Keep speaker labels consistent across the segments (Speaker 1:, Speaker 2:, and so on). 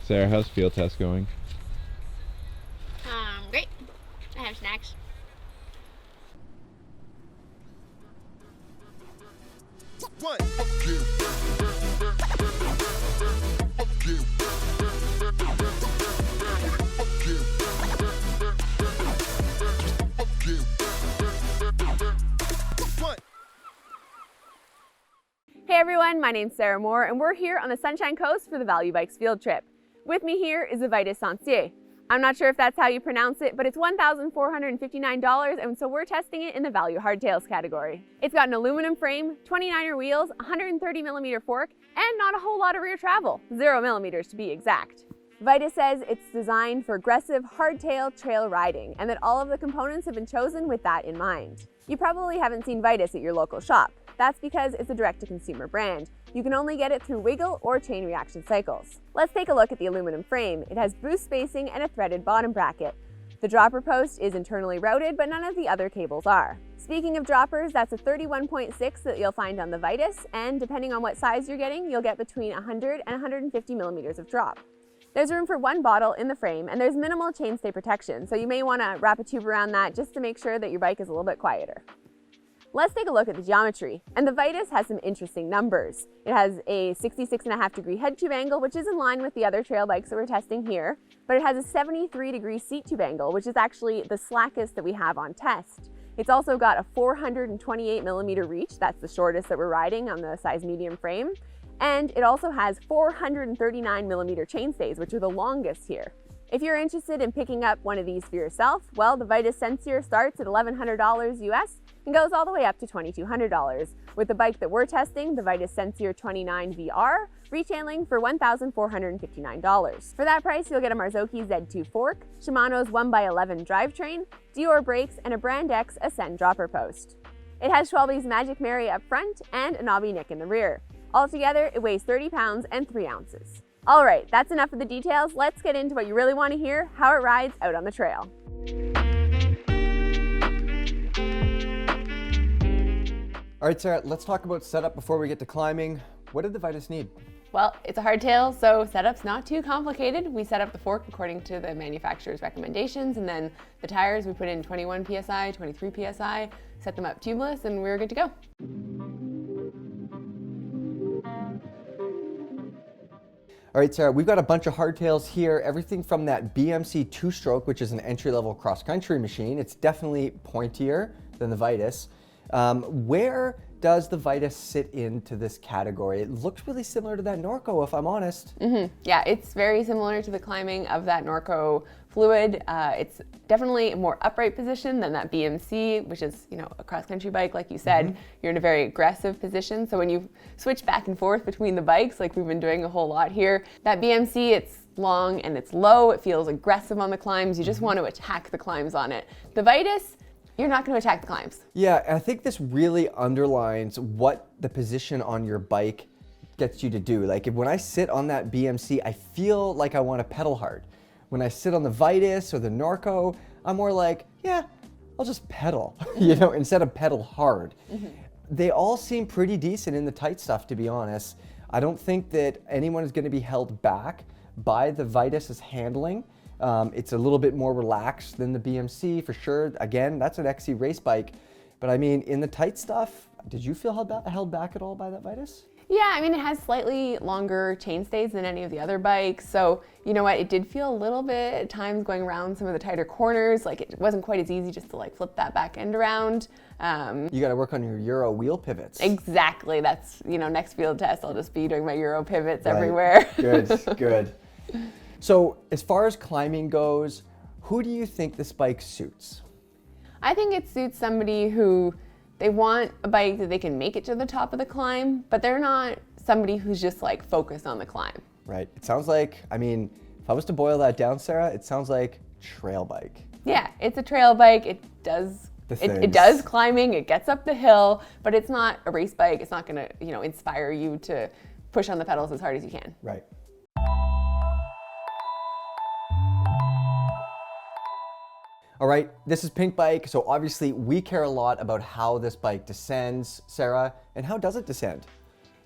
Speaker 1: Sarah, how's field test going?
Speaker 2: Great. I have snacks.
Speaker 3: What?
Speaker 4: Hey everyone, my name's Sarah Moore and we're here on the Sunshine Coast for the Value Bikes field trip. With me here is the Vitus Sentier. I'm not sure if that's how you pronounce it, but it's $1,459 and so we're testing it in the Value Hardtails category. It's got an aluminum frame, 29er wheels, 130mm fork, and not a whole lot of rear travel, 0mm to be exact. Vitus says it's designed for aggressive hardtail trail riding and that all of the components have been chosen with that in mind. You probably haven't seen Vitus at your local shop. That's because it's a direct-to-consumer brand. You can only get it through wiggle or chain reaction cycles. Let's take a look at the aluminum frame. It has boost spacing and a threaded bottom bracket. The dropper post is internally routed, but none of the other cables are. Speaking of droppers, that's a 31.6 that you'll find on the Vitus, and depending on what size you're getting, you'll get between 100 and 150 millimeters of drop. There's room for one bottle in the frame, and there's minimal chainstay protection, so you may want to wrap a tube around that just to make sure that your bike is a little bit quieter. Let's take a look at the geometry, and the Vitus has some interesting numbers. It has a 66.5-degree head tube angle, which is in line with the other trail bikes that we're testing here, but it has a 73-degree seat tube angle, which is actually the slackest that we have on test. It's also got a 428mm reach, that's the shortest that we're riding on the size medium frame, and it also has 439mm chainstays, which are the longest here. If you're interested in picking up one of these for yourself, well, the Vitus Sentier starts at $1,100 US and goes all the way up to $2,200, with the bike that we're testing, the Vitus Sentier 29 VR, retailing for $1,459. For that price, you'll get a Marzocchi Z2 fork, Shimano's 1x11 drivetrain, Dior brakes, and a Brand X Ascend dropper post. It has Schwalbe's Magic Mary up front and a knobby nick in the rear. Altogether, it weighs 30 pounds and 3 ounces. All right, that's enough of the details. Let's get into what you really want to hear, how it rides out on the trail.
Speaker 5: All right, Sarah, let's talk about setup before we get to climbing. What did the Vitus need?
Speaker 4: Well, it's a hardtail, so setup's not too complicated. We set up the fork according to the manufacturer's recommendations, and then the tires, we put in 21 PSI, 23 PSI, set them up tubeless, and we were good to go.
Speaker 5: All right, Sarah, we've got a bunch of hardtails here, everything from that BMC two-stroke, which is an entry-level cross-country machine. It's definitely pointier than the Vitus. Where does the Vitus sit into this category? It looks really similar to that Norco, if I'm honest.
Speaker 4: Yeah, it's very similar to the climbing of that Norco fluid. It's definitely a more upright position than that BMC, which is, you know, a cross-country bike. Like you said, you're in a very aggressive position. So when you switch back and forth between the bikes, like we've been doing a whole lot here, that BMC, it's long and it's low. It feels aggressive on the climbs. You just want to attack the climbs on it. The Vitus, you're not going to attack the climbs.
Speaker 5: Yeah, I think this really underlines what the position on your bike gets you to do. Like when I sit on that BMC, I feel like I want to pedal hard. When I sit on the Vitus or the Norco, I'm more like, yeah, I'll just pedal, you know, instead of pedal hard. They all seem pretty decent in the tight stuff, to be honest. I don't think that anyone is going to be held back by the Vitus's handling. It's a little bit more relaxed than the BMC for sure. Again, that's an XC race bike. But I mean, in the tight stuff, did you feel held back at all by that Vitus?
Speaker 4: Yeah, I mean, it has slightly longer chainstays than any of the other bikes. So, you know what, it did feel a little bit at times going around some of the tighter corners. Like it wasn't quite as easy just to like flip that back end around.
Speaker 5: You got to work on your Euro wheel pivots.
Speaker 4: Exactly. That's, you know, next field test, I'll just be doing my Euro pivots everywhere.
Speaker 5: Good, good. So as far as climbing goes, who do you think this bike suits?
Speaker 4: I think it suits somebody who they want a bike that they can make it to the top of the climb, but they're not somebody who's just like focused on the climb.
Speaker 5: Right. It sounds like, I mean, if I was to boil that down, Sarah, it sounds like trail bike.
Speaker 4: Yeah, it's a trail bike. It does climbing, it gets up the hill, but it's not a race bike. It's not gonna, you know, inspire you to push on the pedals as hard as you can.
Speaker 5: Right. All right, this is Pinkbike, so obviously we care a lot about how this bike descends, Sarah, and how does it descend?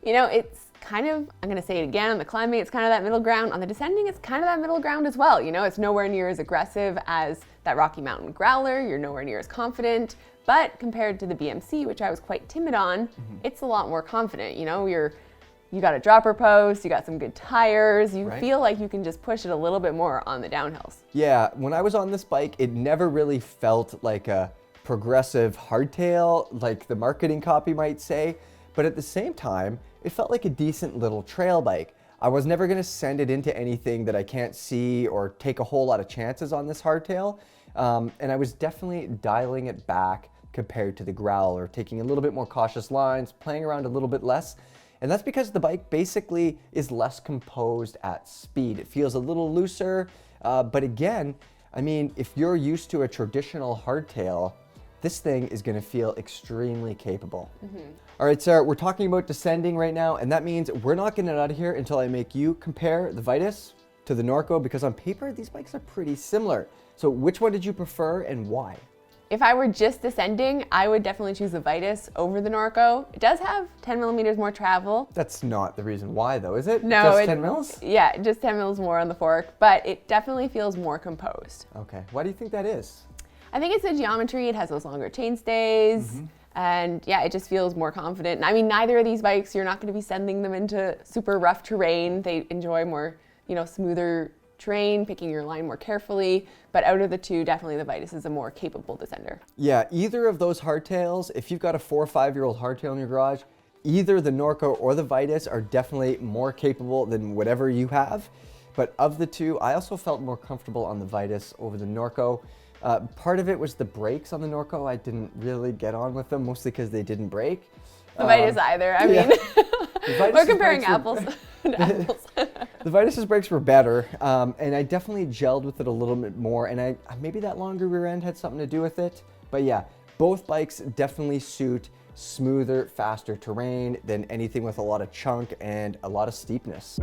Speaker 4: You know, it's kind of, I'm gonna say it again, on the climbing, it's kind of that middle ground. On the descending, it's kind of that middle ground as well. You know, it's nowhere near as aggressive as that Rocky Mountain Growler. You're nowhere near as confident, but compared to the BMC, which I was quite timid on, it's a lot more confident. You know, you got a dropper post, you got some good tires, you feel like you can just push it a little bit more on the downhills.
Speaker 5: Yeah, when I was on this bike, it never really felt like a progressive hardtail, like the marketing copy might say, but at the same time, it felt like a decent little trail bike. I was never gonna send it into anything that I can't see or take a whole lot of chances on this hardtail, and I was definitely dialing it back compared to the Growler, taking a little bit more cautious lines, playing around a little bit less. And that's because the bike basically is less composed at speed. It feels a little looser, but again, I mean, if you're used to a traditional hardtail, this thing is gonna feel extremely capable. All right, Sarah, we're talking about descending right now, and that means we're not getting out of here until I make you compare the Vitus to the Norco, because on paper, these bikes are pretty similar. So which one did you prefer and why?
Speaker 4: If I were just descending, I would definitely choose the Vitus over the Norco. It does have 10 millimeters more travel.
Speaker 5: That's not the reason why though, is it?
Speaker 4: No,
Speaker 5: just 10 mils?
Speaker 4: Yeah, just 10 mils more on the fork, but it definitely feels more composed.
Speaker 5: Okay, why do you think that is?
Speaker 4: I think it's the geometry. It has those longer chainstays, and yeah, it just feels more confident. And I mean, neither of these bikes, you're not going to be sending them into super rough terrain. They enjoy more, you know, smoother terrain, picking your line more carefully. But out of the two, definitely the Vitus is a more capable descender.
Speaker 5: Yeah, either of those hardtails, if you've got a 4 or 5-year-old hardtail in your garage, either the Norco or the Vitus are definitely more capable than whatever you have. But of the two, I also felt more comfortable on the Vitus over the Norco. Part of it was the brakes on the Norco. I didn't really get on with them, mostly because they didn't break.
Speaker 4: The Vitus either. I mean, we're comparing apples to apples.
Speaker 5: The Vitus's brakes were better, and I definitely gelled with it a little bit more, and maybe that longer rear end had something to do with it. But yeah, both bikes definitely suit smoother, faster terrain than anything with a lot of chunk and a lot of steepness.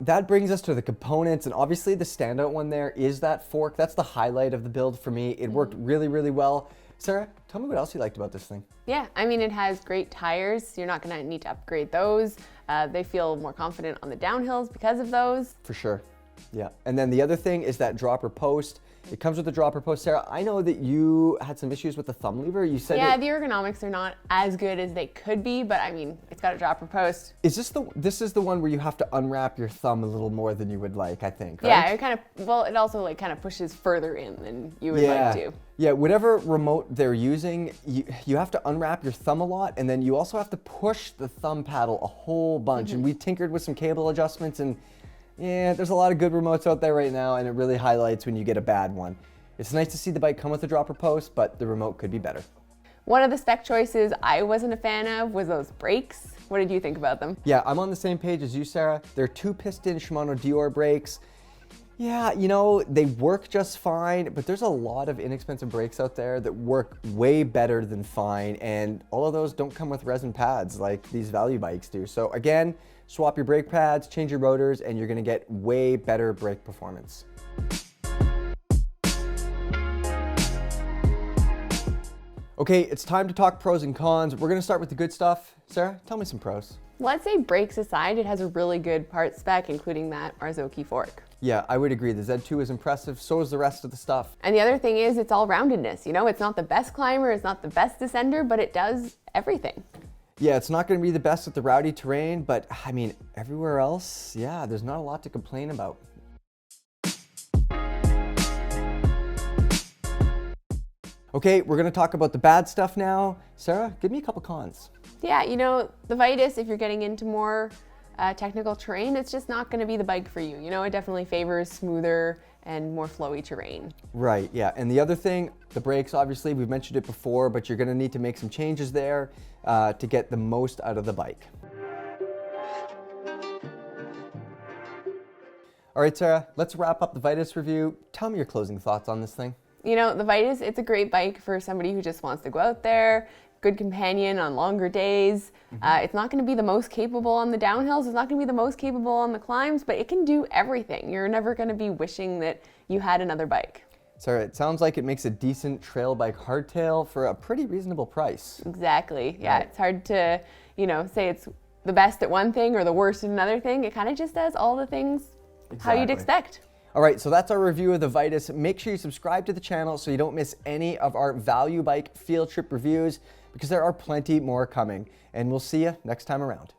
Speaker 5: That brings us to the components, and obviously the standout one there is that fork. That's the highlight of the build for me. It worked really, really well. Sarah, tell me what else you liked about this thing.
Speaker 4: Yeah, I mean, it has great tires. You're not gonna need to upgrade those. They feel more confident on the downhills because of those.
Speaker 5: For sure, yeah. And then the other thing is that dropper post. It comes with the dropper post. Sarah, I know that you had some issues with the thumb lever. You said
Speaker 4: the ergonomics are not as good as they could be, but I mean, it's got a dropper post.
Speaker 5: Is this is the one where you have to unwrap your thumb a little more than you would like, I think, right?
Speaker 4: Yeah, it kind of, well, it also like kind of pushes further in than you would like to.
Speaker 5: Yeah, whatever remote they're using, you have to unwrap your thumb a lot, and then you also have to push the thumb paddle a whole bunch. And we tinkered with some cable adjustments, and yeah, there's a lot of good remotes out there right now, and it really highlights when you get a bad one. It's nice to see the bike come with a dropper post, but the remote could be better.
Speaker 4: One of the spec choices I wasn't a fan of was those brakes. What did you think about them?
Speaker 5: Yeah, I'm on the same page as you, Sarah. They're 2-piston Shimano Dior brakes. Yeah, you know, they work just fine, but there's a lot of inexpensive brakes out there that work way better than fine, and all of those don't come with resin pads like these value bikes do. So again, swap your brake pads, change your rotors, and you're gonna get way better brake performance. Okay, it's time to talk pros and cons. We're gonna start with the good stuff. Sarah, tell me some pros.
Speaker 4: Let's say brakes aside, it has a really good part spec, including that Arzoki fork.
Speaker 5: Yeah, I would agree. The Z2 is impressive, so is the rest of the stuff.
Speaker 4: And the other thing is it's all roundedness. You know, it's not the best climber, it's not the best descender, but it does everything.
Speaker 5: Yeah, it's not gonna be the best at the rowdy terrain, but I mean, everywhere else, yeah, there's not a lot to complain about. Okay, we're gonna talk about the bad stuff now. Sarah, give me a couple cons.
Speaker 4: Yeah, you know, the Vitus, if you're getting into more technical terrain, it's just not gonna be the bike for you. You know, it definitely favors smoother and more flowy terrain.
Speaker 5: Right, yeah, and the other thing, the brakes, obviously, we've mentioned it before, but you're gonna need to make some changes there to get the most out of the bike. All right, Sarah, let's wrap up the Vitus review. Tell me your closing thoughts on this thing.
Speaker 4: You know, the Vitus, it's a great bike for somebody who just wants to go out there, good companion on longer days. It's not going to be the most capable on the downhills, it's not going to be the most capable on the climbs, but it can do everything. You're never going to be wishing that you had another bike.
Speaker 5: So it sounds like it makes a decent trail bike hardtail for a pretty reasonable price.
Speaker 4: Exactly. Yeah,
Speaker 5: Right.
Speaker 4: it's hard to, say it's the best at one thing or the worst at another thing. It kind of just does all the things how you'd
Speaker 5: Exactly.
Speaker 4: expect.
Speaker 5: All right, so that's our review of the Vitus. Make sure you subscribe to the channel so you don't miss any of our value bike field trip reviews, because there are plenty more coming. And we'll see you next time around.